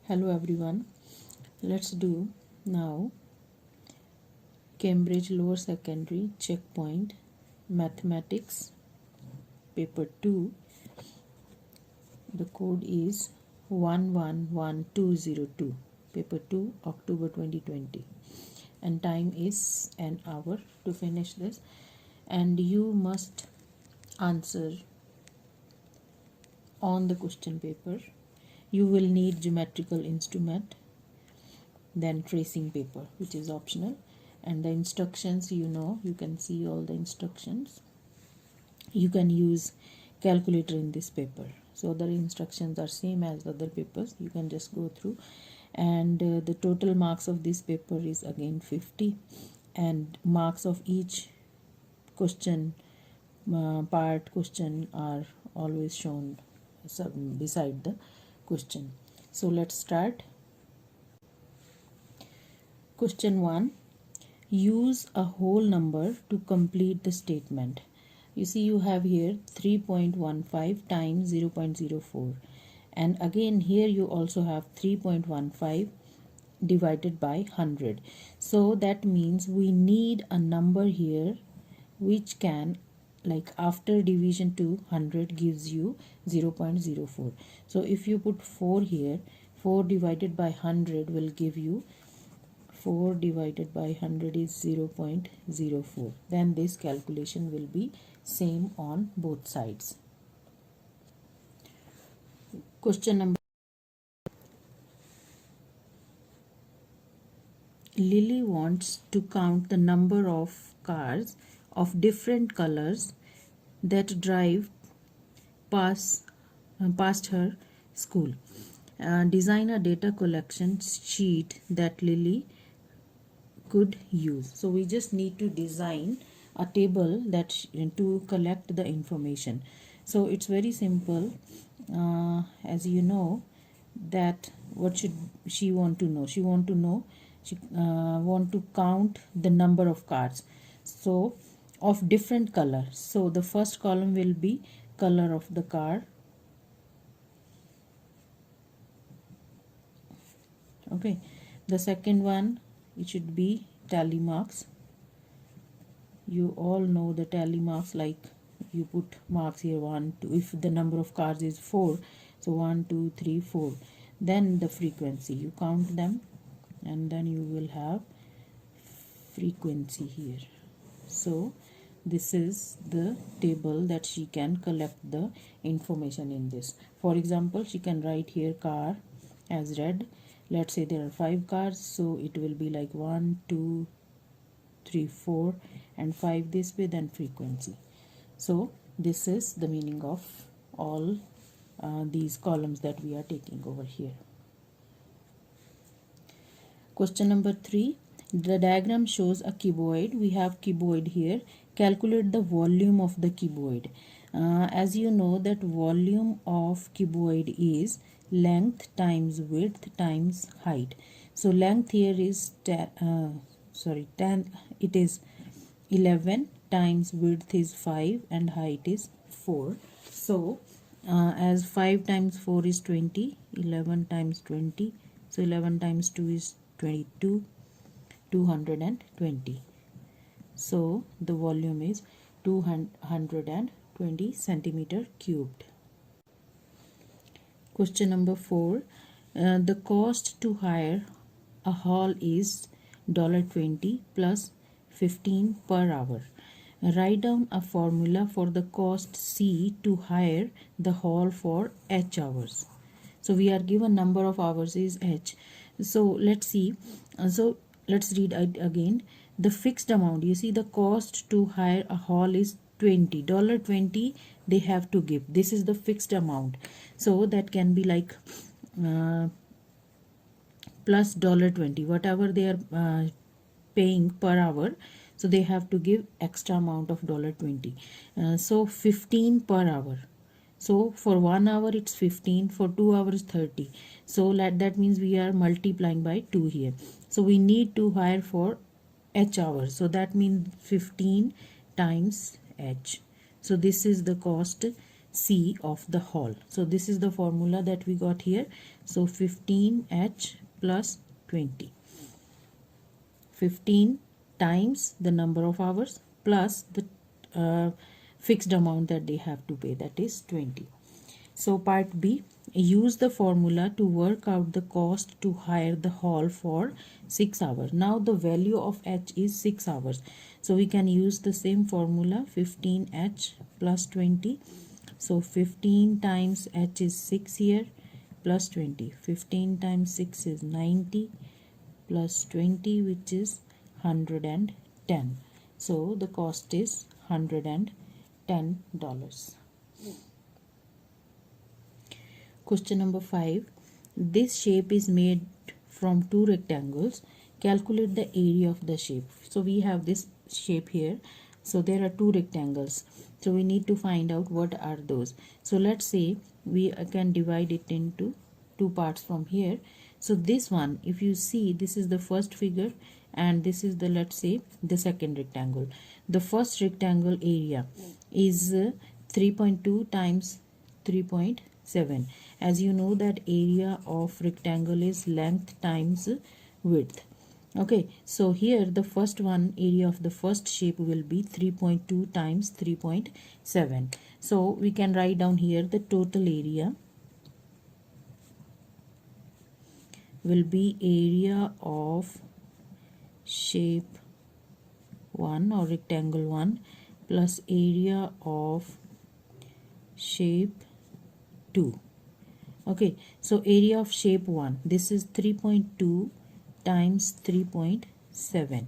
Hello everyone, let's do now Cambridge Lower Secondary Checkpoint Mathematics Paper 2. The code is 111202, Paper 2, October 2020, and time is an hour to finish this, and you must answer on the question paper. You will need geometrical instrument, then tracing paper, which is optional, and the instructions, you can see all the instructions. You can use calculator in this paper, so the instructions are same as the other papers. You can just go through, and the total marks of this paper is again 50, and marks of each question part question are always shown beside the question. So let's start. Question 1. Use a whole number to complete the statement. You see, you have here 3.15 times 0.04, and again here you also have 3.15 divided by 100. So that means we need a number here which can, like, after division to 100 gives you 0.04. So if you put 4 here, 4 divided by 100 will give you 4 divided by 100 is 0.04. Then this calculation will be same on both sides. Question number. Lily wants to count the number of cars of different colors that drive past her school. Design a data collection sheet that Lily could use. So we just need to design a table that to collect the information. So it's very simple. As you know, that what should she want to know? She want to count the number of cars, so of different color. So the first column will be color of the car. Okay, the second one, it should be tally marks. You all know the tally marks, like you put marks here 1 2, if the number of cars is 4, so 1 2 3 4. Then the frequency, you count them, and then you will have frequency here. So this is the table that she can collect the information in this. For example, she can write here car as red. Let's say there are 5 cars, so it will be like 1 2 3 4 and 5 this way, then frequency. So this is the meaning of all these columns that we are taking over here. Question number 3. The diagram shows a cuboid. We have cuboid here. Calculate the volume of the cuboid. As you know, that volume of cuboid is length times width times height. So length here is 10, it is 11 times width is 5 and height is 4. So as 5 times 4 is 20, 11 times 20, so 11 times 2 is 22, 220. So the volume is 220 centimeter cubed. Question number 4. The cost to hire a hall is $20 plus 15 per hour. Write down a formula for the cost C to hire the hall for H hours. So we are given number of hours is H. So let's see. So let's read it again. The fixed amount, you see, the cost to hire a hall is $20 they have to give. This is the fixed amount. So that can be like plus $20, whatever they are paying per hour. So they have to give extra amount of $20. So 15 per hour. So for 1 hour it's 15, for 2 hours 30. So that means we are multiplying by 2 here. So we need to hire for H hours. So that means 15 times H. So this is the cost C of the hole. So this is the formula that we got here. So 15H plus 20. 15 times the number of hours plus the fixed amount that they have to pay, that is 20. So part B, use the formula to work out the cost to hire the hall for 6 hours. Now the value of H is 6 hours. So we can use the same formula, 15H plus 20. So 15 times H is 6 here plus 20. 15 times 6 is 90 plus 20, which is 110. So the cost is $110. Question number 5. This shape is made from two rectangles. Calculate the area of the shape. So we have this shape here. So there are two rectangles. So we need to find out what are those. So let's say we can divide it into two parts from here. So this one, if you see, this is the first figure and this is the, let's say, the second rectangle. The first rectangle area is 3.2 times 3.7. As you know that area of rectangle is length times width. Okay, so here the first one, area of the first shape will be 3.2 times 3.7. So we can write down here the total area will be area of shape 1 or rectangle 1 plus area of shape 2. Okay, so area of shape 1, this is 3.2 times 3.7.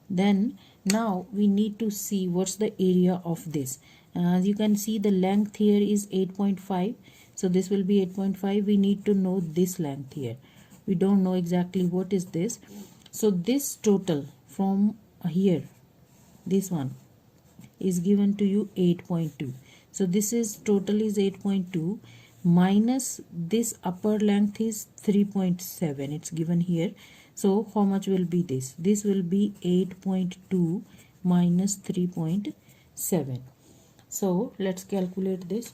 Then now we need to see what's the area of this. As you can see, the length here is 8.5. So this will be 8.5. We need to know this length here. We don't know exactly what is this. So this total from here, this one is given to you 8.2. So this is total is 8.2 minus this upper length is 3.7. It's given here. So how much will be this? This will be 8.2 minus 3.7. So let's calculate this.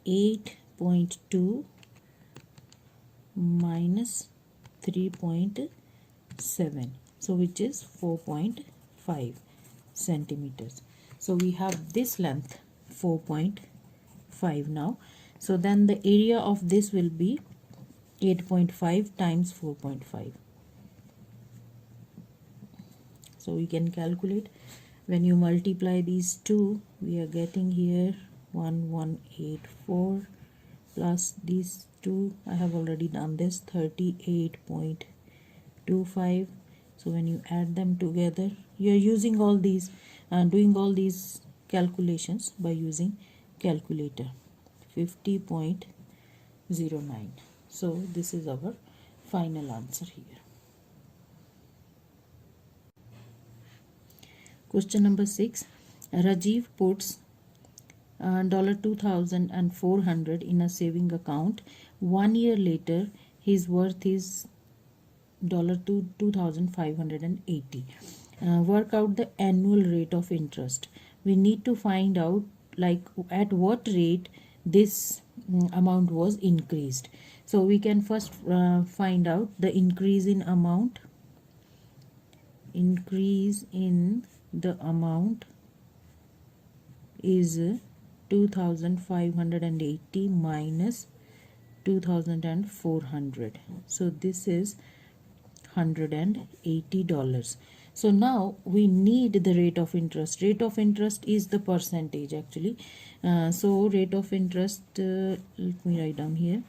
8.2 minus 3.7, so which is 4.5 centimeters. So we have this length 4.5 now. So then the area of this will be 8.5 times 4.5. So we can calculate. When you multiply these two, we are getting here 1184 plus these two, I have already done this, 38.25. So when you add them together, you are using all these doing all these calculations by using calculator. 50.09. So this is our final answer here. Question number 6. Rajiv puts $2,400 in a saving account. 1 year later, his worth is $2,580. Work out the annual rate of interest. We need to find out like at what rate this amount was increased. So we can first find out the increase in amount. Increase in the amount is 2,580 minus 2,400. So this is $180. So now we need the rate of interest. Rate of interest is the percentage actually. So rate of interest, let me write down here.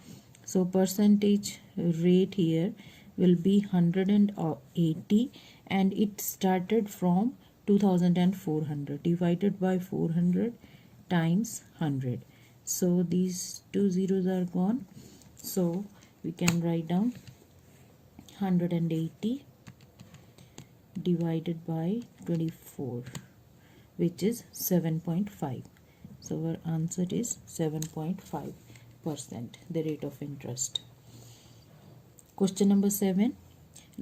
So percentage rate here will be 180 and it started from 2,400 divided by 400 times 100. So these two zeros are gone. So we can write down 180 divided by 24, which is 7.5. So our answer is 7.5%, the rate of interest. Question number 7.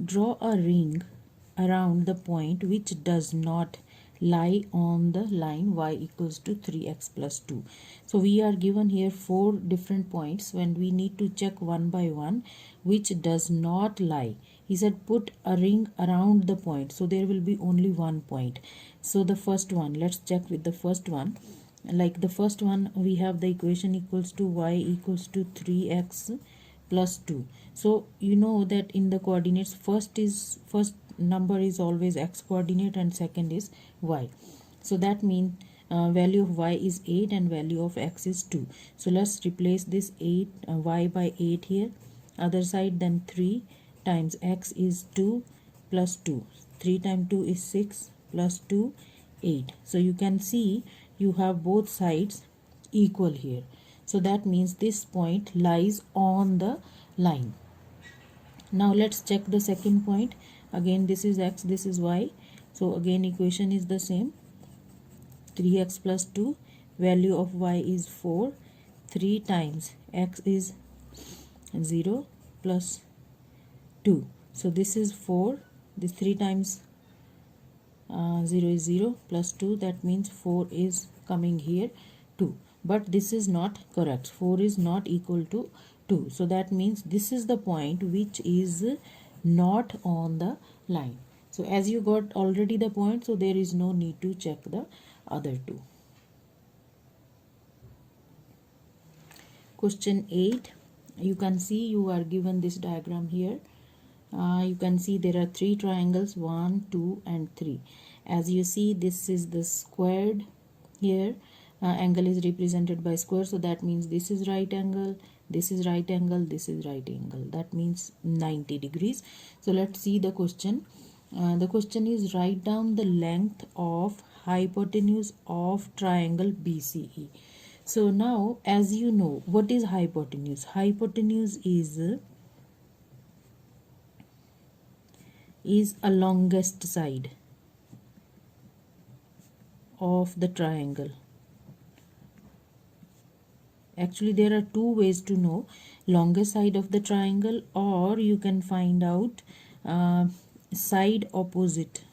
Draw a ring around the point which does not lie on the line y equals to 3x plus 2. So we are given here 4 different points when we need to check one by one which does not lie. He said put a ring around the point, so there will be only one point. So the first one, let's check with the first one. Like the first one, we have the equation equals to y equals to 3x plus 2. So you know that in the coordinates, first number is always x coordinate and second is y. So that means value of y is 8 and value of x is 2. So let's replace this 8 y by 8 here, other side, then 3 times x is 2 plus 2. 3 times 2 is 6 plus 2 8. So you can see you have both sides equal here. So that means this point lies on the line. Now let's check the second point. Again this is x, this is y. So again equation is the same. 3x plus 2, value of y is 4. 3 times x is 0 plus 2. So this is 4. This 3 times 0 is 0 plus 2. That means 4 is coming here 2. But this is not correct. 4 is not equal to 2. So that means this is the point which is not on the line. So as you got already the point, so there is no need to check the other two. Question 8. You can see you are given this diagram here. You can see there are 3 triangles, 1, 2 and 3. As you see, this is the squared here. Angle is represented by square, so that means this is right angle, this is right angle, this is right angle. That means 90 degrees. So let's see the question. The question is write down the length of hypotenuse of triangle BCE. So now, as you know, what is hypotenuse? Hypotenuse is a longest side of the triangle. Actually, there are two ways to know longest side of the triangle, or you can find out side opposite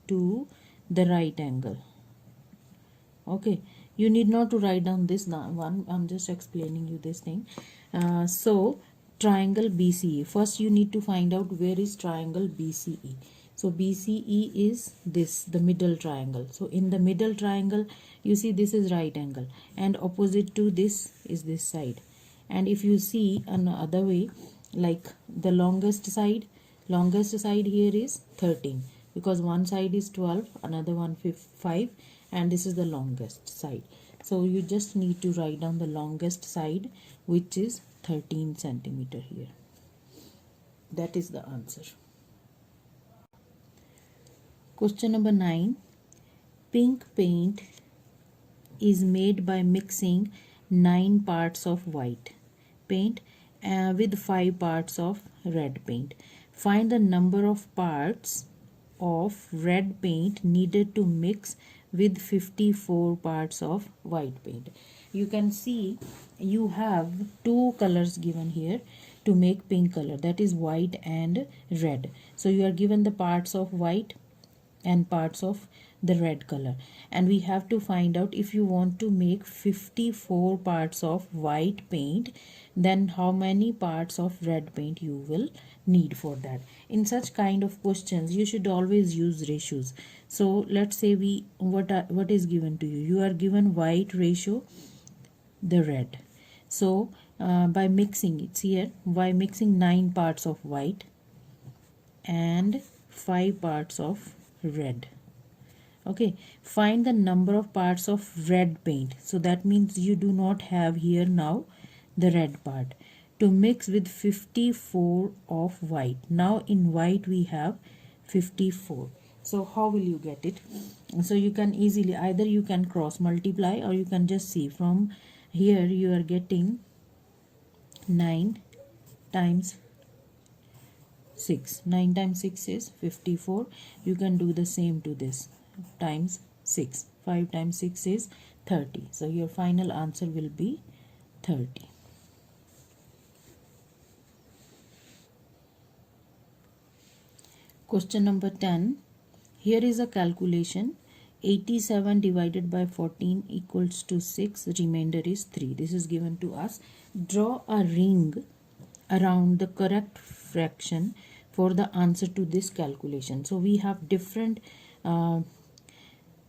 to the right angle. Okay, you need not to write down this one. I'm just explaining you this thing. So triangle BCE. First, you need to find out where is triangle BCE. So BCE is this, the middle triangle. So in the middle triangle, you see this is right angle, and opposite to this is this side. And if you see another way, like the longest side here is 13, because one side is 12, another one 5, and this is the longest side. So you just need to write down the longest side, which is 13 centimeter here. That is the answer. Question number 9. Pink paint is made by mixing 9 parts of white paint with 5 parts of red paint. Find the number of parts of red paint needed to mix with 54 parts of white paint. You can see you have 2 colors given here to make pink color, that is white and red. So you are given the parts of white and parts of the red color, and we have to find out if you want to make 54 parts of white paint, then how many parts of red paint you will need for that. In such kind of questions, you should always use ratios. So let's say what is given to you. You are given white ratio the red. So by mixing, it's here, by mixing 9 parts of white and 5 parts of red. Okay, find the number of parts of red paint. So that means you do not have here now the red part to mix with 54 of white. Now in white we have 54. So how will you get it? So you can easily, either you can cross multiply, or you can just see from here you are getting 9 times 6. 9 times 6 is 54. You can do the same to this, times 6. 5 times 6 is 30. So your final answer will be 30. Question number 10. Here is a calculation. 87 divided by 14 equals to 6. Remainder is 3. This is given to us. Draw a ring around the correct fraction for the answer to this calculation. So we have different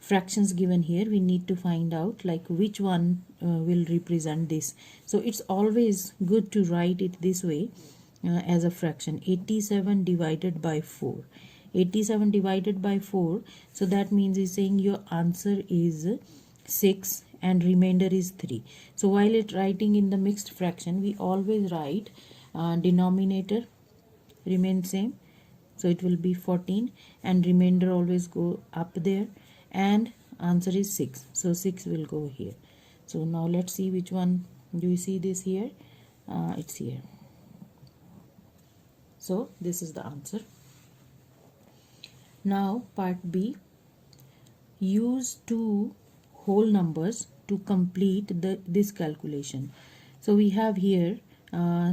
fractions given here. We need to find out like which one will represent this. So it's always good to write it this way as a fraction. 87 divided by 4. 87 divided by 4, so that means it's saying your answer is 6 and remainder is 3. So while it writing in the mixed fraction, we always write denominator remain same, so it will be 14 and remainder always go up there, and answer is 6, so 6 will go here. So now let's see which one. Do you see this here? It's here. So this is the answer. Now part B. Use two whole numbers to complete this calculation. So we have here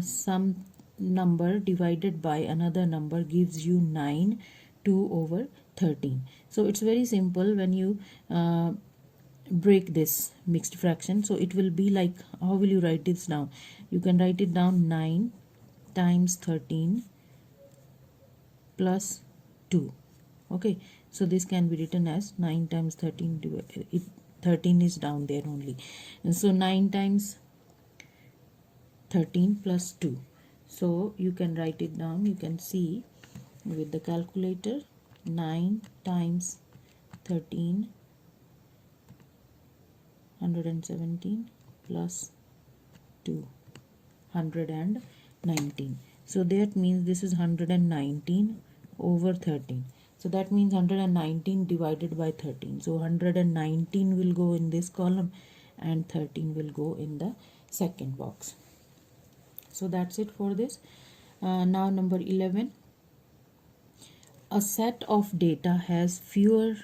some number divided by another number gives you 9, 2 over 13. So it's very simple when you break this mixed fraction. So it will be like, how will you write this down? You can write it down 9 times 13 plus 2. Okay, so this can be written as 9 times 13. 13 is down there only, and so 9 times 13 plus 2. So you can write it down. You can see with the calculator. 9 times 13, 117 plus 2, 119. So that means this is 119 over 13. So that means 119 divided by 13. So 119 will go in this column and 13 will go in the second box. So that's it for this. Now number 11. A set of data has fewer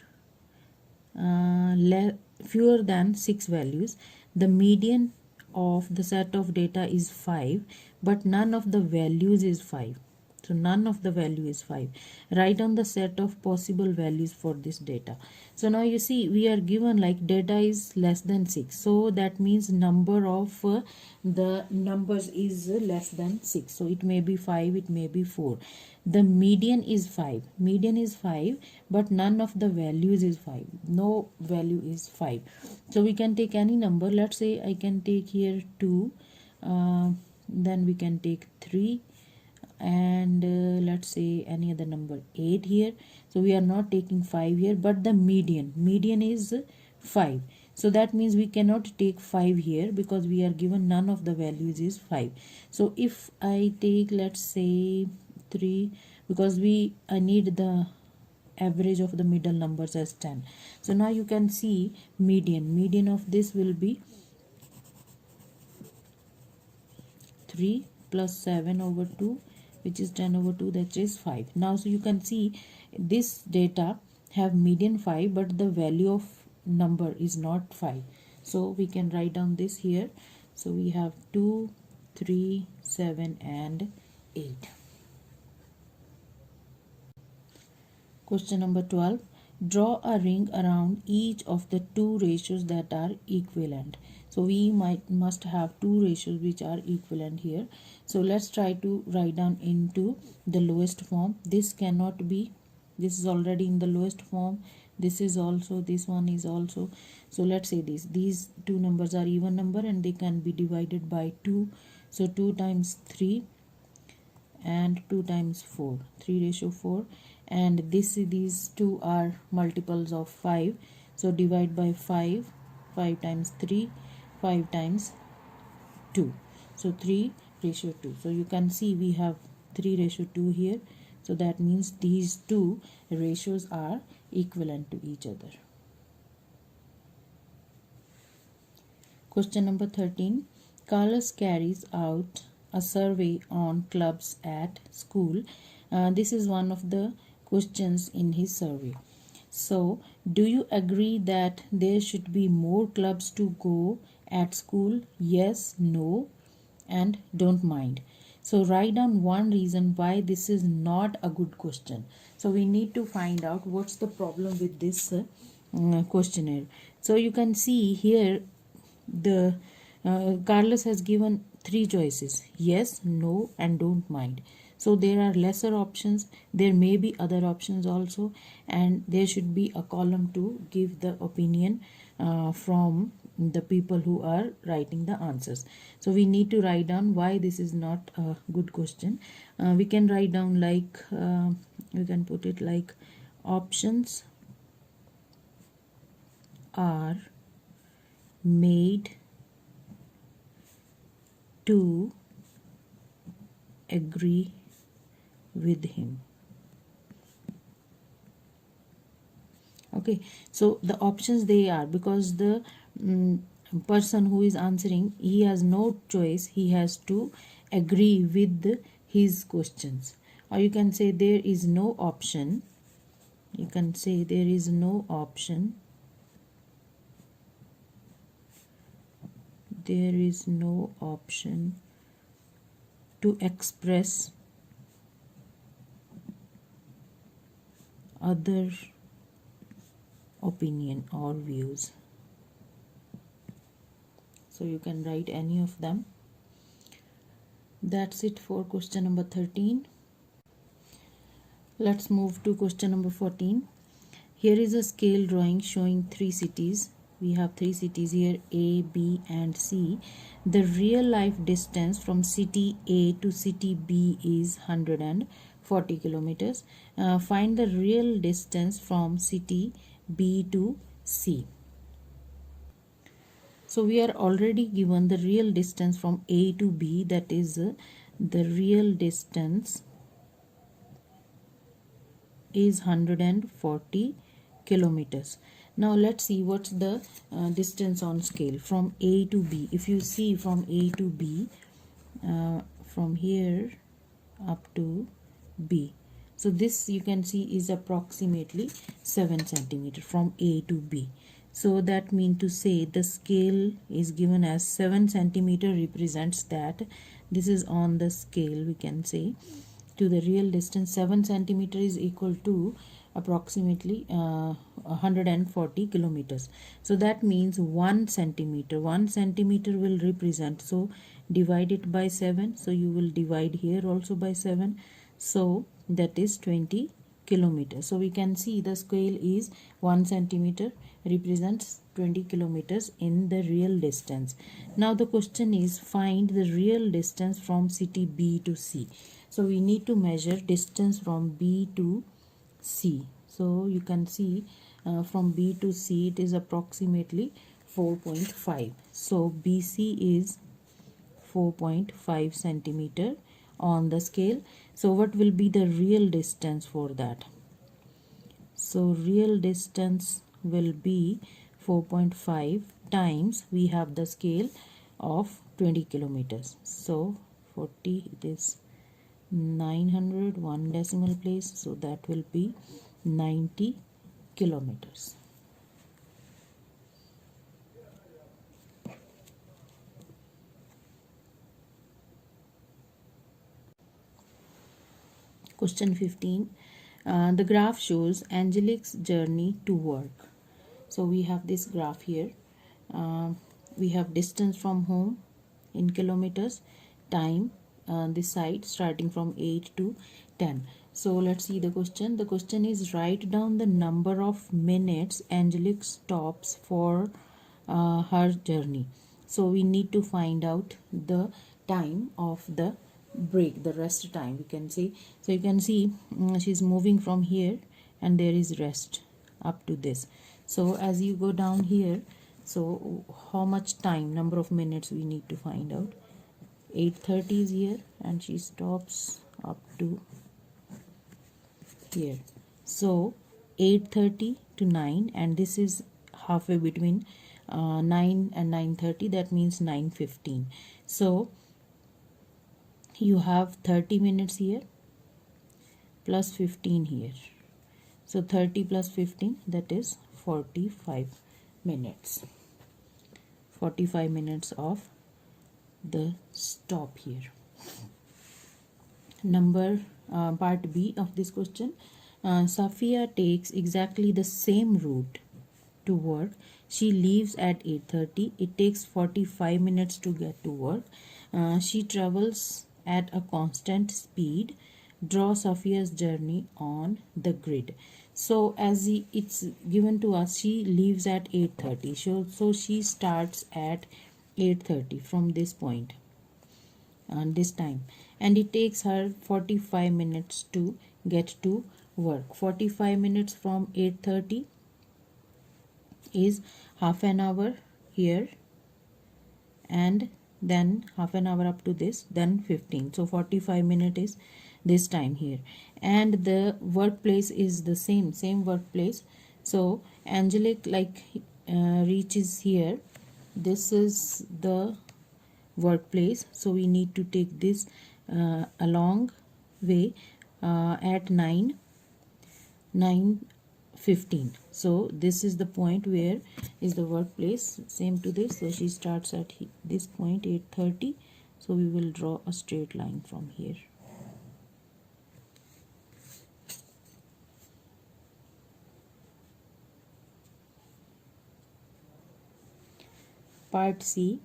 than 6 values. The median of the set of data is 5, but none of the values is 5. So none of the value is 5. Write down the set of possible values for this data. So now you see we are given like data is less than 6. So that means number of the numbers is less than 6. So it may be 5, it may be 4. The median is 5. Median is 5, but none of the values is 5. No value is 5. So we can take any number. Let's say I can take here 2. Then we can take 3. And let's say any other number 8 here. So we are not taking 5 here, but the median is 5. So that means we cannot take 5 here because we are given none of the values is 5. So if I take, let's say 3, because I need the average of the middle numbers as 10. So now you can see median of this will be 3 plus 7 over 2, which is 10 over 2, that is 5. Now so you can see this data have median 5, but the value of number is not 5. So we can write down this here. So we have 2, 3, 7 and 8. Question number 12. Draw a ring around each of the two ratios that are equivalent. So we must have two ratios which are equivalent here. So let's try to write down into the lowest form. This cannot be, this is already in the lowest form. This is also, this one is also. So let's say these two numbers are even number and they can be divided by 2. So 2 times 3 and 2 times 4, 3:4. And these two are multiples of 5. So divide by 5, 5 times 3, 5 times 2. So 3:2. So you can see we have 3:2 here. So that means these two ratios are equivalent to each other. Question number 13. Carlos carries out a survey on clubs at school. This is one of the questions in his survey. So, do you agree that there should be more clubs to go at school? Yes, no, and don't mind. So write down one reason why this is not a good question. So we need to find out what's the problem with this questionnaire. So you can see here the Carlos has given three choices: yes, no, and don't mind. So there are lesser options. There may be other options also, and there should be a column to give the opinion from the people who are writing the answers. So we need to write down why this is not a good question. We can write down like we can put it like options are made to agree with him. Okay, so the options they are, because the person who is answering, he has no choice, he has to agree with his questions. Or you can say there is no option, you can say there is no option, there is no option to express other opinion or views. So you can write any of them. That's it for question number 13. Let's move to question number 14. Here is a scale drawing showing three cities. We have three cities here, A, B and C. The real life distance from city A to city B is 140 kilometers. Find the real distance from city B to C. So we are already given the real distance from A to B, that is the real distance is 140 kilometers. Now let's see what's the distance on scale from A to B. If you see from A to B, from here up to B, so this you can see is approximately 7 centimeter from A to B. So that means to say the scale is given as 7 centimeter, represents that this is on the scale, we can say, to the real distance. 7 centimeter is equal to approximately 140 kilometers. So that means 1 centimeter will represent, so divide it by 7, so you will divide here also by 7, so that is 20 kilometers. So we can see the scale is 1 centimeter represents 20 kilometers in the real distance. Now the question is find the real distance from city B to C. So we need to measure distance from B to C. So you can see from B to C it is approximately 4.5. So BC is 4.5 centimeter on the scale. So what will be the real distance for that? So real distance will be 4.5 times, we have the scale of 20 kilometers. So 40, it is 900, one decimal place, so that will be 90 kilometers. Question 15. The graph shows Angelique's journey to work. So we have this graph here. We have distance from home in kilometers, time, this side starting from 8 to 10. So let's see the question. The question is write down the number of minutes Angelique stops for her journey. So we need to find out the time of the break, the rest time, we can say. So you can see she's moving from here and there is rest up to this. So as you go down here, so how much time, number of minutes we need to find out. 8:30 is here and she stops up to here. So 8:30 to 9, and this is halfway between 9 and 9:30, that means 9:15. So you have 30 minutes here plus 15 here. So 30 plus 15, that is 45 minutes. 45 minutes of the stop here. Number part B of this question. Safia takes exactly the same route to work. She leaves at 8:30. It takes 45 minutes to get to work. She travels at a constant speed. Draw Safia's journey on the grid. So as it's given to us, she leaves at 8:30. So she starts at 8:30 from this point and this time, and it takes her 45 minutes to get to work. 45 minutes from 8:30 is half an hour here, and then half an hour up to this, then 15. So 45 minutes is this time here, and the workplace is the same workplace. So Angelic reaches here. This is the workplace, so we need to take this along way at 9:15. So this is the point where is the workplace, same to this. So she starts at this point 8:30. So we will draw a straight line from here. Part C.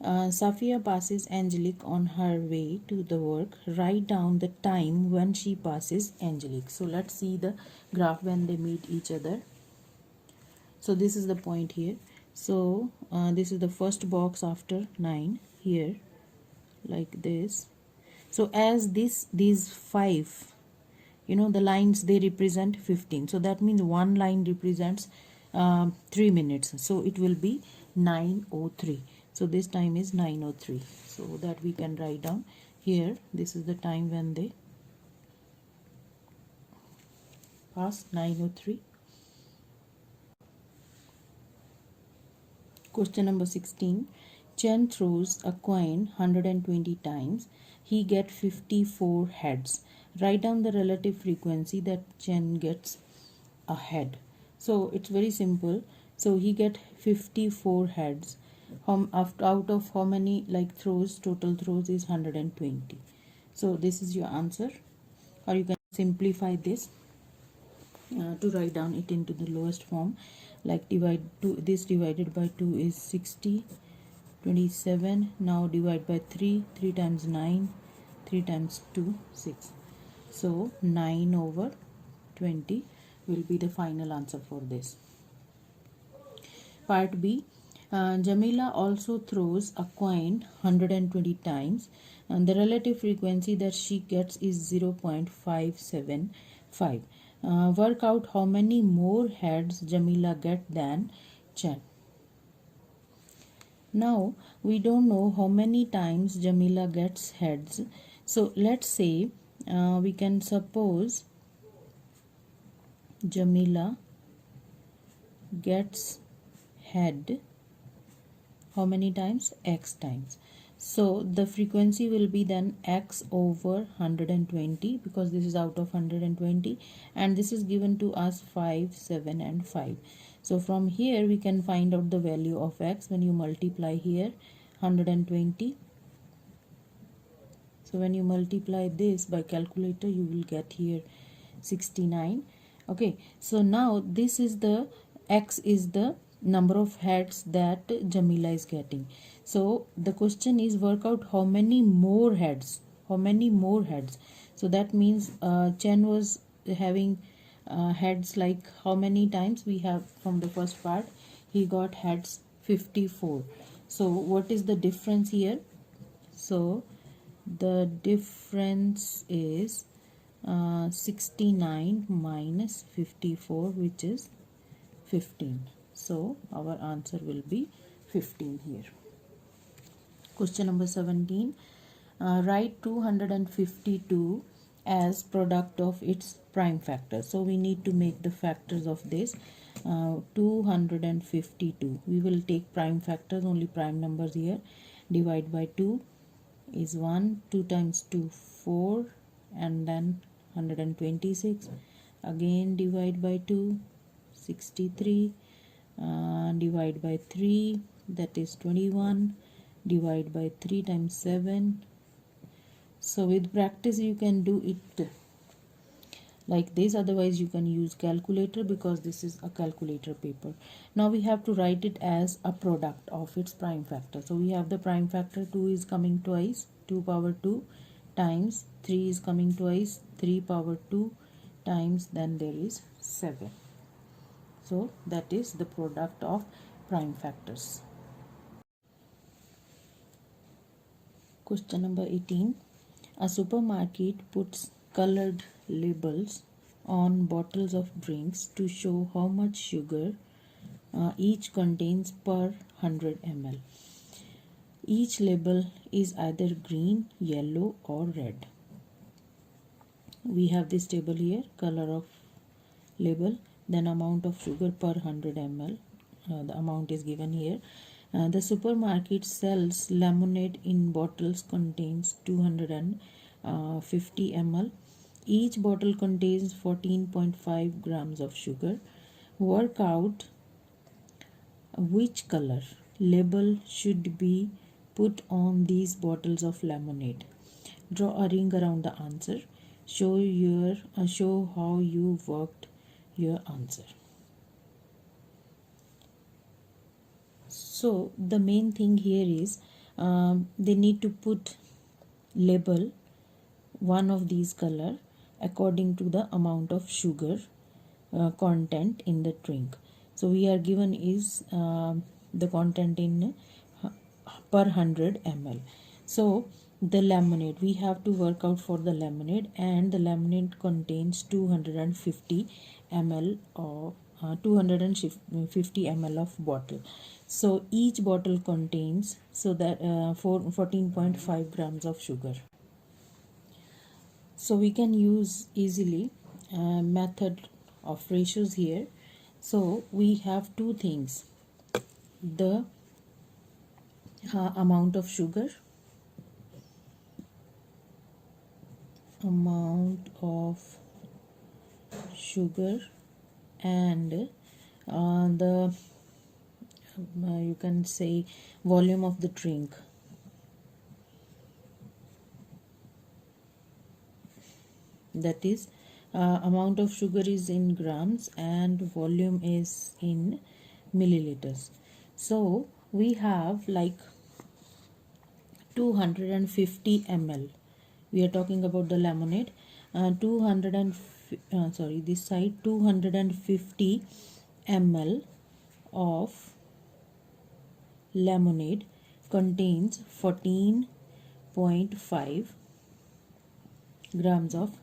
Safia passes Angelique on her way to the work. Write down the time when she passes Angelique. So let's see the graph when they meet each other. So this is the point here. So this is the first box after 9 here, like this. So as these 5, the lines, they represent 15. So that means one line represents 3 minutes. So it will be 9:03. So this time is 9:03. So that we can write down here. This is the time when they pass, 9:03. Question number 16. Chen throws a coin 120 times. He gets 54 heads. Write down the relative frequency that Chen gets a head. So it's very simple. So he get 54 heads. Out of how many throws, total throws is 120. So this is your answer, or you can simplify this to write down it into the lowest form. Divide this divided by 2 is 60, 27. Now divide by 3. 3 times 9, 3 times 2, 6. So 9/20 will be the final answer for this. Part B. Jamila also throws a coin 120 times, and the relative frequency that she gets is 0.575. Work out how many more heads Jamila get than Chen. Now we don't know how many times Jamila gets heads. So let's say we can suppose Jamila gets head how many times? X times. So the frequency will be then x over 120, because this is out of 120, and this is given to us 5, 7 and 5. So from here we can find out the value of x when you multiply here 120. So when you multiply this by calculator, you will get here 69. Okay, so now this is the x is the number of heads that Jamila is getting. So the question is, work out how many more heads. So that means Chen was having heads like how many times we have from the first part. He got heads 54. So what is the difference here? So the difference is 69 minus 54, which is 15. So our answer will be 15 here. Question number 17. Write 252 as product of its prime factors. So we need to make the factors of this. 252. We will take prime factors, only prime numbers here. Divide by 2 is 1. 2 times 2, 4. And then 126. Again divide by 2, 63. Divide by 3, that is 21. Divide by 3 times 7, So with practice you can do it like this, otherwise you can use calculator because this is a calculator paper. Now we have to write it as a product of its prime factor. So we have the prime factor 2 is coming twice, 2 power 2 times 3 is coming twice, 3 power 2 times, then there is 7. So that is the product of prime factors. Question number 18. A supermarket puts colored labels on bottles of drinks to show how much sugar each contains per 100 ml. Each label is either green, yellow or red. We have this table here, color of label, then amount of sugar per 100 ml. The amount is given here. The supermarket sells lemonade in bottles contains 250 ml. Each bottle contains 14.5 grams of sugar. Work out which color label should be put on these bottles of lemonade. Draw a ring around the answer. Show how you worked your answer. So the main thing here is they need to put label one of these color according to the amount of sugar content in the drink. So we are given is the content in per 100 ml. So the lemonade, we have to work out for the lemonade, and the lemonade contains 250 ml of 250 ml of bottle. So each bottle contains 14.5 grams of sugar. So we can use easily method of ratios here. So we have two things: the amount of sugar and the you can say volume of the drink. That is amount of sugar is in grams and volume is in milliliters. So we have like 250 ml. We are talking about the lemonade. 250 ml of lemonade contains 14.5 grams of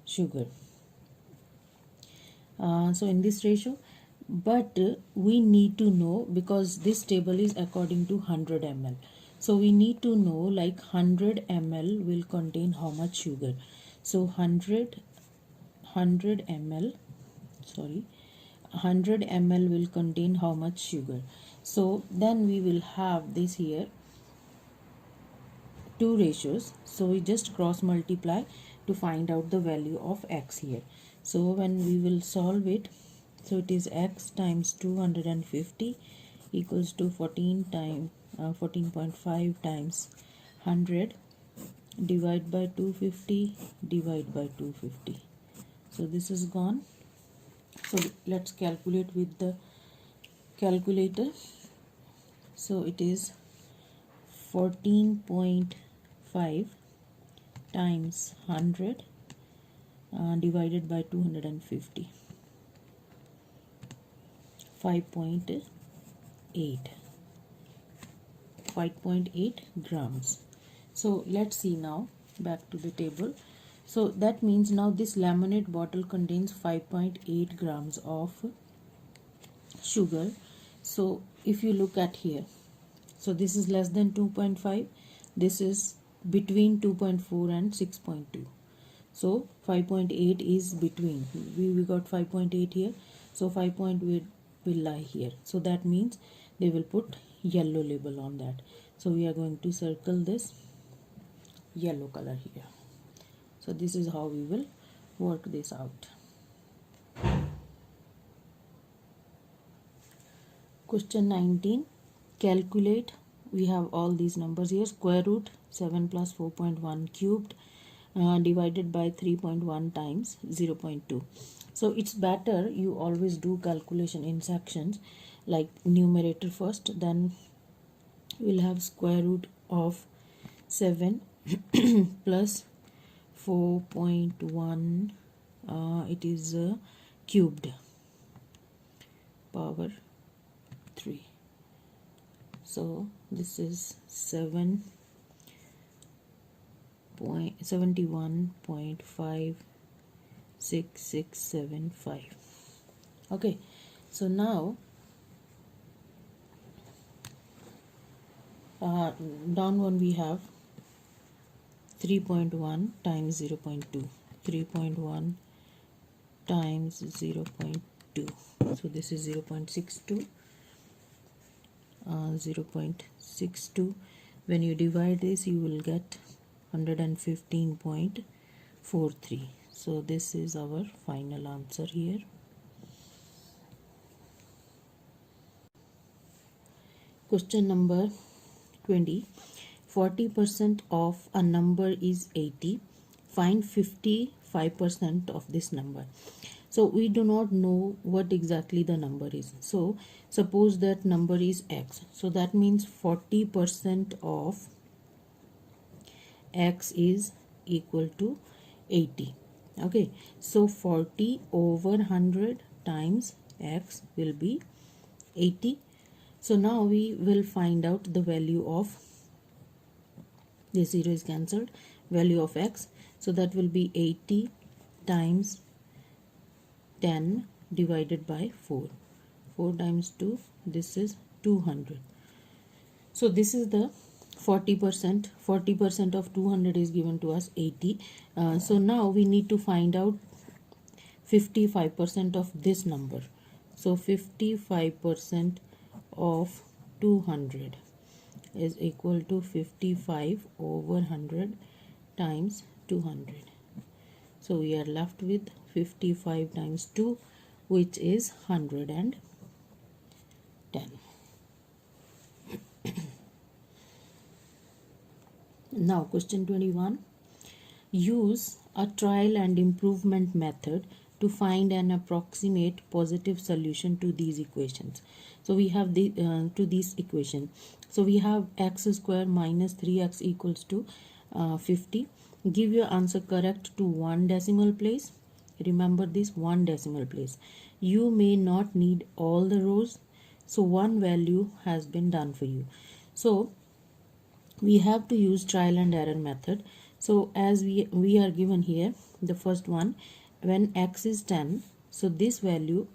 sugar. So in this ratio, but we need to know, because this table is according to 100 ml. So we need to know like 100 ml will contain how much sugar. So 100 ml will contain how much sugar. So then we will have this here two ratios. So we just cross multiply to find out the value of x here. So when we will solve it, so it is x times 250 equals to 14.5 times 100 divide by 250 divide by 250. So this is gone. So let's calculate with the calculator. So it is 14.5 times 100 divided by 250, 5.8 grams. So let's see now, back to the table. So that means now this lemonade bottle contains 5.8 grams of sugar. So if you look at here, so this is less than 2.5, this is between 2.4 and 6.2. So 5.8 is between. We got 5.8 here, so 5.8 will lie here. So that means they will put yellow label on that. So we are going to circle this yellow color here. So this is how we will work this out. Question 19. Calculate we have all these numbers here. Square root 7 plus 4.1 cubed divided by 3.1 times 0.2. So it's better you always do calculation in sections, like numerator first, then we'll have square root of 7 plus 4.1, it is cubed power 3. So this is 71.56675. Okay, so now down one we have 3.1 times 0.2, 3.1 times 0.2, so this is 0.62, 0.62. When you divide this, you will get 115.43. so this is our final answer here. Question number 20. 40% of a number is 80. Find 55% of this number. So we do not know what exactly the number is. So suppose that number is x. So that means 40% of x is equal to 80. Okay, so 40 over 100 times x will be 80. So now we will find out the value of, this 0 is cancelled, value of x. So that will be 80 times 10 divided by 4. 4 times 2, this is 200. So this is the 40%. 40% of 200 is given to us 80. So now we need to find out 55% of this number. So 55% of 200 is equal to 55 over 100 times 200. So we are left with 55 times 2, which is 110. Now question 21. Use a trial and improvement method to find an approximate positive solution to these equations. So we have the to this equation. So we have x square minus 3x equals to 50. Give your answer correct to one decimal place. Remember this, one decimal place. You may not need all the rows. So one value has been done for you. So we have to use trial and error method. So as we are given here, the first one, when x is 10, so this value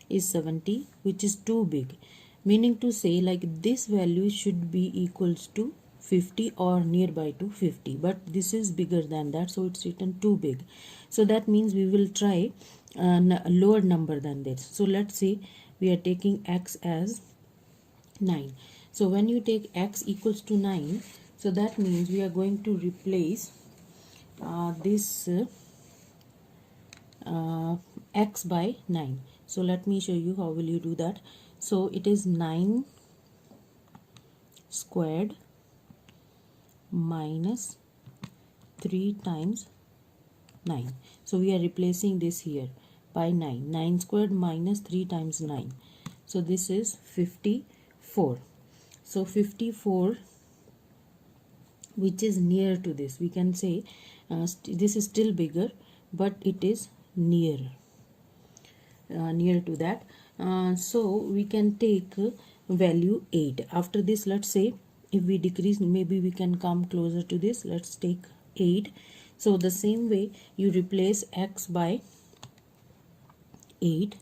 is 70, which is too big, meaning to say like this value should be equals to 50 or nearby to 50, but this is bigger than that, so it's written too big. So that means we will try a lower number than this. So let's say we are taking x as 9. So when you take x equals to 9, so that means we are going to replace this x by 9. So let me show you how will you do that. So it is 9 squared minus 3 times 9. So we are replacing this here by 9. 9 squared minus 3 times 9. So this is 54. So 54, which is near to this, we can say this is still bigger, but it is near to that. So we can take value 8. After this, let's say if we decrease, maybe we can come closer to this. Let's take 8. So the same way you replace x by 8.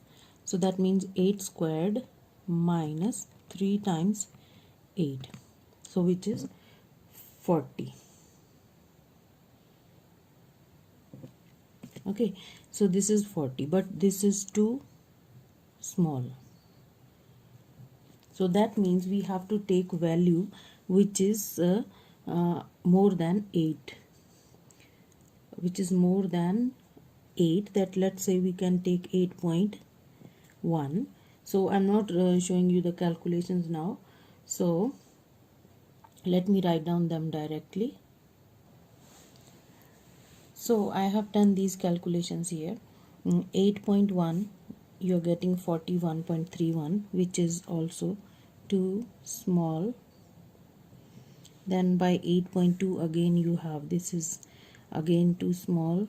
So that means 8 squared minus 3 times 8. So which is 40. Okay, so this is 40, but this is too small. So that means we have to take value which is more than 8, which is more than 8. That let's say we can take 8.1. So I'm not showing you the calculations now. So Let me write down them directly. So I have done these calculations here. 8.1, you're getting 41.31, which is also too small. Then by 8.2 again you have, this is again too small.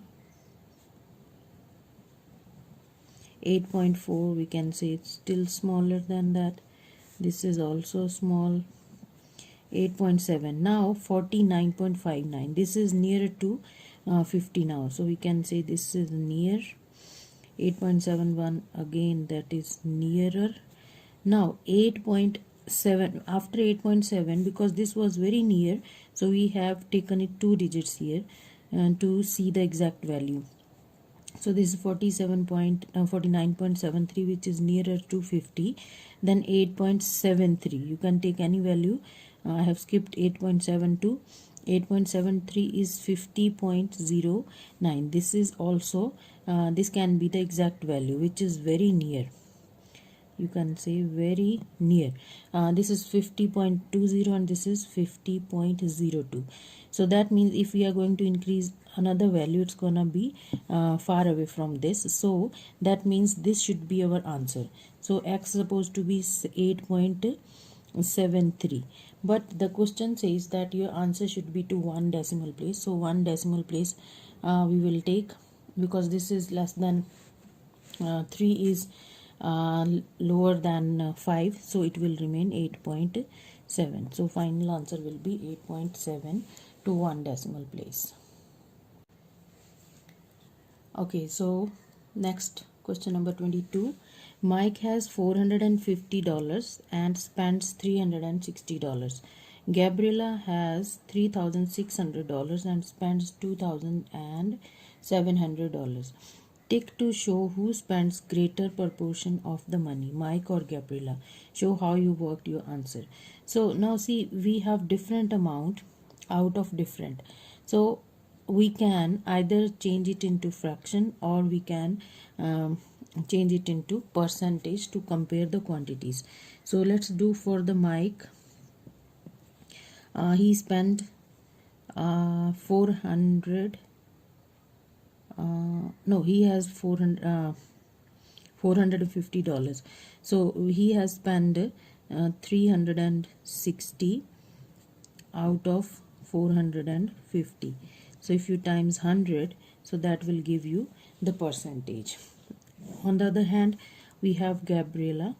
8.4, we can say it's still smaller than that. This is also small. 8.7, now 49.59, this is nearer to 50 now, so we can say this is near. 8.71, again that is nearer. Now 8.7, after 8.7, because this was very near, so we have taken it 2 digits here to see the exact value. So this is 49.73, which is nearer to 50. Then 8.73, you can take any value. I have skipped 8.72. 8.73 is 50.09. This is also this can be the exact value, which is very near. You can say very near. This is 50.20 and this is 50.02. So that means if we are going to increase another value, it's gonna be far away from this. So that means this should be our answer. So x is supposed to be 8.73, but the question says that your answer should be to 1 decimal place. So 1 decimal place we will take, because this is less than 3 is lower than 5, so it will remain 8.7. So final answer will be 8.7 to 1 decimal place. Okay, so next question number 22. Mike has $450 and spends $360. Gabriela has $3,600 and spends $2,700. Tick to show who spends greater proportion of the money, Mike or Gabriela. Show how you worked your answer. So now see, we have different amount out of different. So we can either change it into fraction, or we can change it into percentage to compare the quantities. So let's do for the Mike. He spent 400. No, he has $450. So he has spent 360 out of 450. So if you times 100, so that will give you the percentage. On the other hand, we have Gabriela.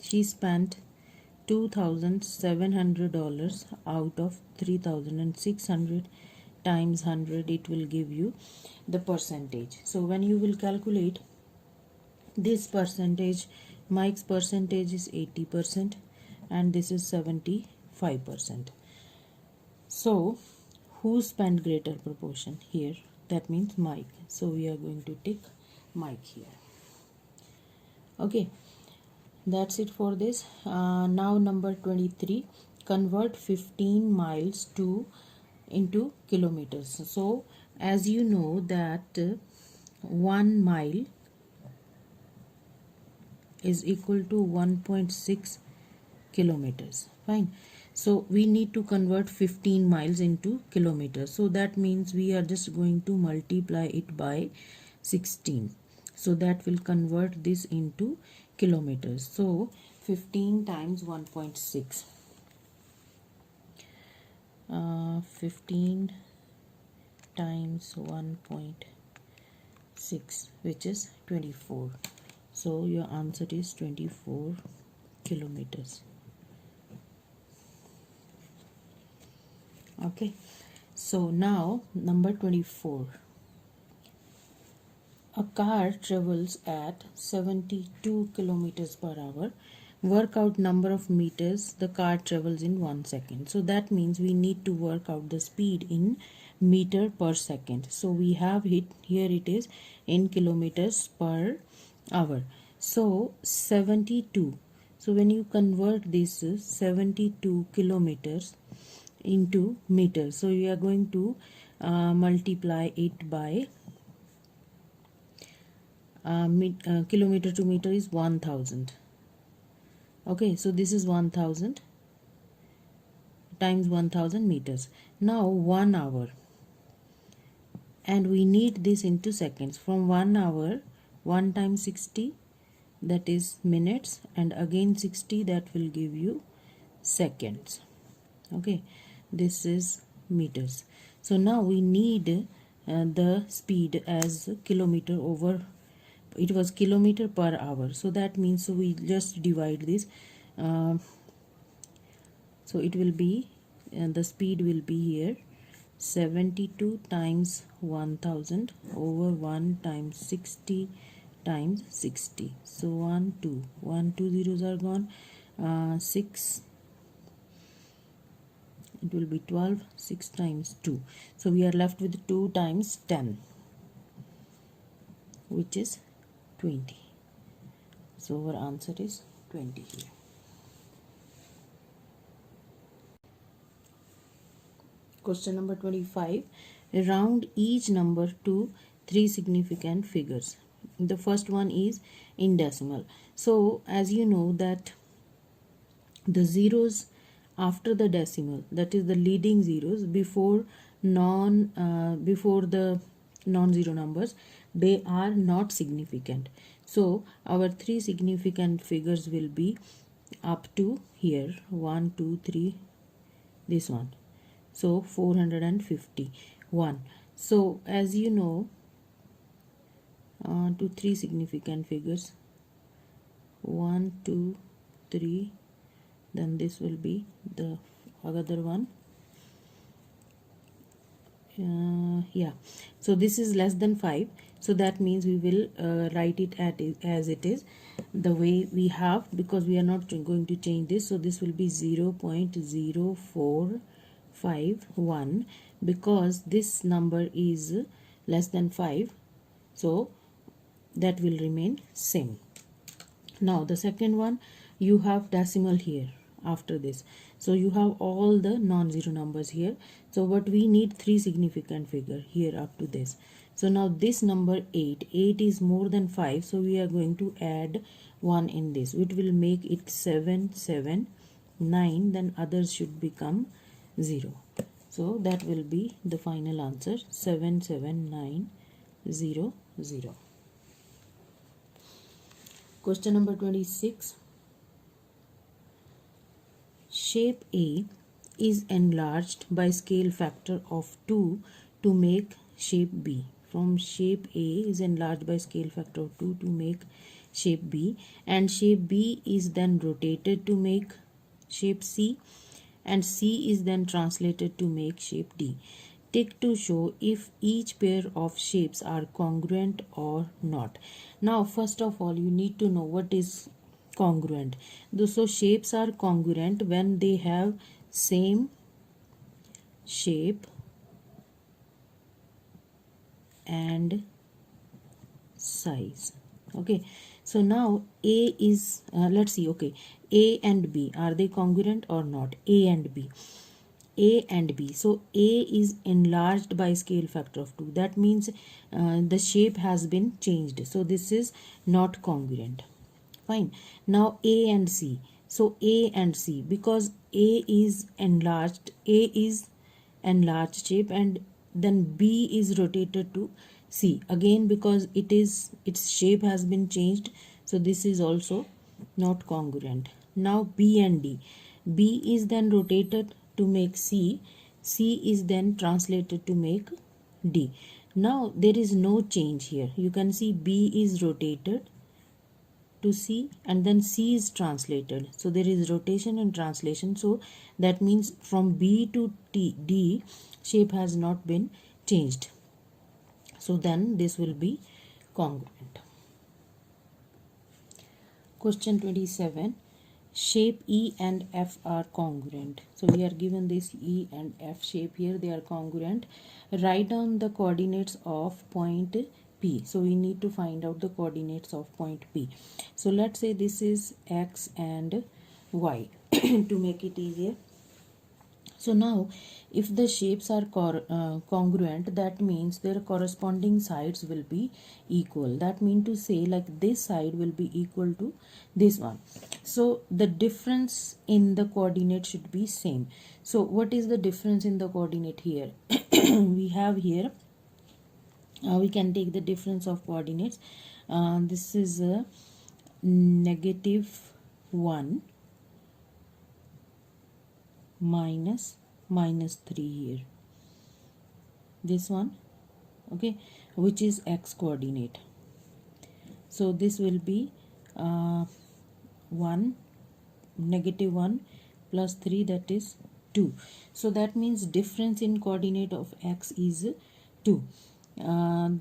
She spent $2,700 out of 3,600. Times 100, it will give you the percentage. So when you will calculate this percentage, Mike's percentage is 80% and this is 75%. So who spent greater proportion here? That means Mike. So we are going to tick Mike here. Okay, that's it for this. Now number 23, convert 15 miles into kilometers. So as you know that 1 mile is equal to 1.6 kilometers. Fine. So we need to convert 15 miles into kilometers. So that means we are just going to multiply it by 16. So that will convert this into kilometers. So 15 times 1.6. 15 times 1.6, which is 24. So your answer is 24 kilometers. Okay, so now number 24. A car travels at 72 kilometers per hour. Work out number of meters the car travels in 1 second. So that means we need to work out the speed in meter per second. So we have it here, it is in kilometers per hour. So 72. So when you convert this 72 kilometers into meters, so you are going to multiply it by kilometer to meter is 1000. Okay, so this is 1000 times 1000 meters. Now 1 hour, and we need this into seconds. From 1 hour, 1 times 60, that is minutes, and again 60, that will give you seconds. Okay, this is meters. So now we need the speed as kilometer over, it was kilometer per hour, so that means, so we just divide this. So it will be, the speed will be here 72 times 1000 over 1 times 60 times 60. So 1 2 zeros are gone, 6, it will be 12, 6 times 2, so we are left with 2 times 10, which is 20. So our answer is 20 here. Question number 25. Round each number to 3 significant figures. The first one is in decimal. So as you know that the zeros after the decimal, that is the leading zeros before the non-zero numbers, they are not significant. So our 3 significant figures will be up to here, 1 2 3, this one, so 451. So as you know, to 3 significant figures, 1 2 3, then this will be the other one. Yeah, so this is less than 5, so that means we will write it as it is, the way we have, because we are not going to change this. So this will be 0.0451, because this number is less than 5, so that will remain same. Now the second one, you have decimal here after this, so you have all the non-zero numbers here. So but we need 3 significant figure here up to this. So now this number 8 is more than 5, so we are going to add 1 in this, which will make it 779, then others should become 0. So that will be the final answer, 77900. Question number 26. Shape A is enlarged by scale factor of 2 to make shape B. From shape A is enlarged by scale factor of 2 to make shape B, and shape B is then rotated to make shape C, and C is then translated to make shape D. Tick to show if each pair of shapes are congruent or not. Now first of all, you need to know what is congruent. So shapes are congruent when they have same shape and size. Okay, so now A is let's see. Okay, A and B, are they congruent or not? A and B, so A is enlarged by scale factor of 2, that means the shape has been changed, so this is not congruent. Fine. Now A and C, so A and C, because A is enlarged shape, and then B is rotated to C again, because its shape has been changed, so this is also not congruent. Now B and D, B is then rotated to make C, C is then translated to make D. Now there is no change here, you can see B is rotated to C, and then C is translated, so there is rotation and translation, so that means from B to D shape has not been changed, so then this will be congruent. Question 27. Shape E and F are congruent. So we are given this E and F shape here, they are congruent. Write down the coordinates of point P. So we need to find out the coordinates of point P. So let's say this is X and Y to make it easier. So now if the shapes are congruent, that means their corresponding sides will be equal. That means to say, like, this side will be equal to this one. So the difference in the coordinate should be same. So what is the difference in the coordinate here? We have here, we can take the difference of coordinates. This is a -1 -3 here, this one, okay, which is x coordinate. So this will be 1 -1 plus 3, that is 2. So that means difference in coordinate of x is 2.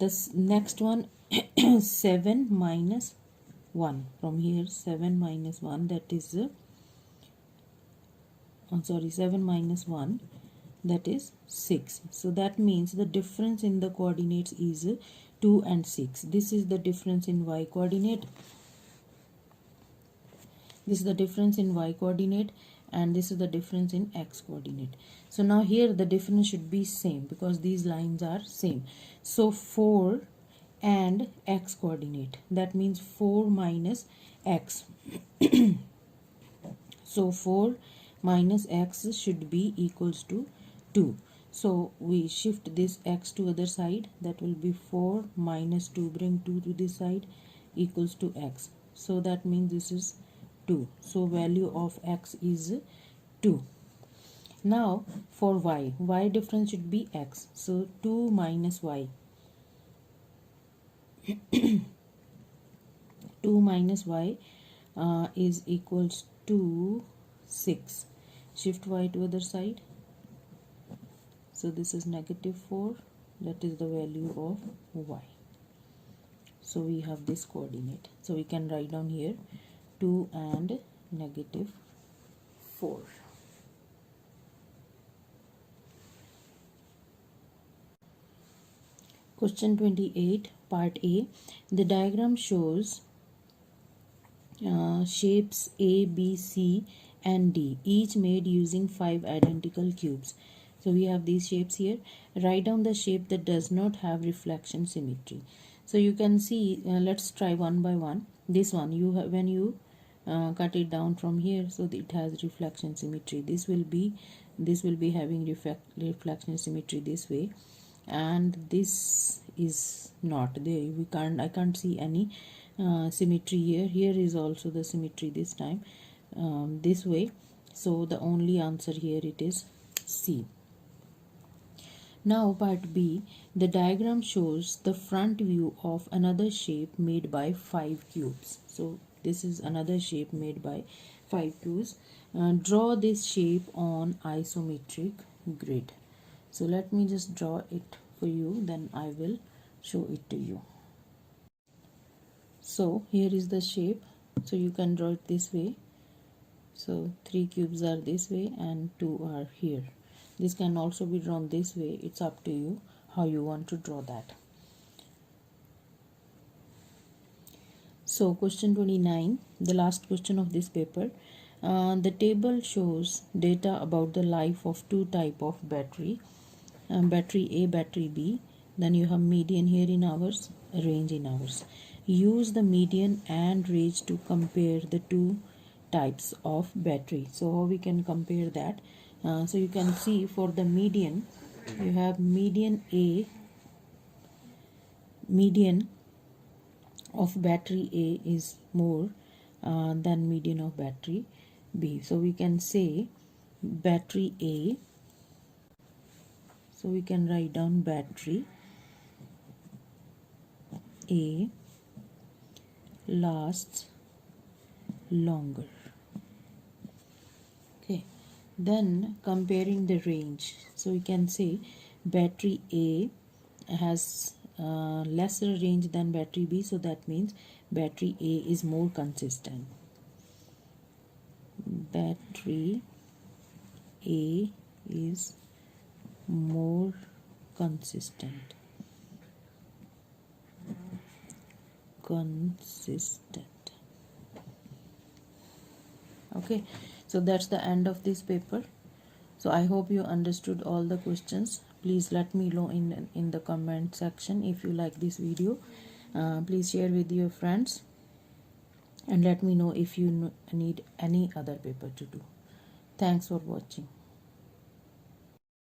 This next one 7 minus 1, from here 7 minus 1, that is 7 minus 1, that is 6. So that means the difference in the coordinates is 2 and 6. This is the difference in y coordinate, this is the difference in y coordinate, and this is the difference in x coordinate. So now here the difference should be same because these lines are same. So 4 and x coordinate, that means 4 minus x. So 4 minus x should be equals to 2. So we shift this x to other side, that will be 4 minus 2, bring 2 to this side, equals to x. So that means this is 2. So value of x is 2. Now for y difference should be x. So 2 minus y, 2 minus y is equals to 6. Shift y to other side. So this is -4, that is the value of y. So we have this coordinate. So we can write down here 2 and -4. Question 28, part A. The diagram shows shapes A, B, C and D, each made using 5 identical cubes. So we have these shapes here. Write down the shape that does not have reflection symmetry. So you can see, let's try one by one. This one, when you cut it down from here, so it has reflection symmetry. This will be having reflection symmetry this way, and this is not there. I can't see any symmetry here. Here is also the symmetry this time, this way. So the only answer here, it is C. Now part B. The diagram shows the front view of another shape made by 5 cubes. So this is another shape made by 5 cubes. Draw this shape on isometric grid. So let me just draw it for you, then I will show it to you. So here is the shape. So you can draw it this way. So 3 cubes are this way and 2 are here. This can also be drawn this way. It's up to you how you want to draw that. So question 29, the last question of this paper. The table shows data about the life of 2 type of battery. Battery A, battery B. Then you have median here in hours, range in hours. Use the median and range to compare the 2 types of battery. So how we can compare that? So you can see for the median, you have median A, median of battery A is more than median of battery B. So we can say battery A, so we can write down battery A lasts longer. Okay, then comparing the range, so we can say battery A has lesser range than battery B, so that means battery A is more consistent. Battery A is more consistent. Okay, so that's the end of this paper. So I hope you understood all the questions. Please let me know in the comment section if you like this video. Please share with your friends and let me know if you need any other paper to do. Thanks for watching.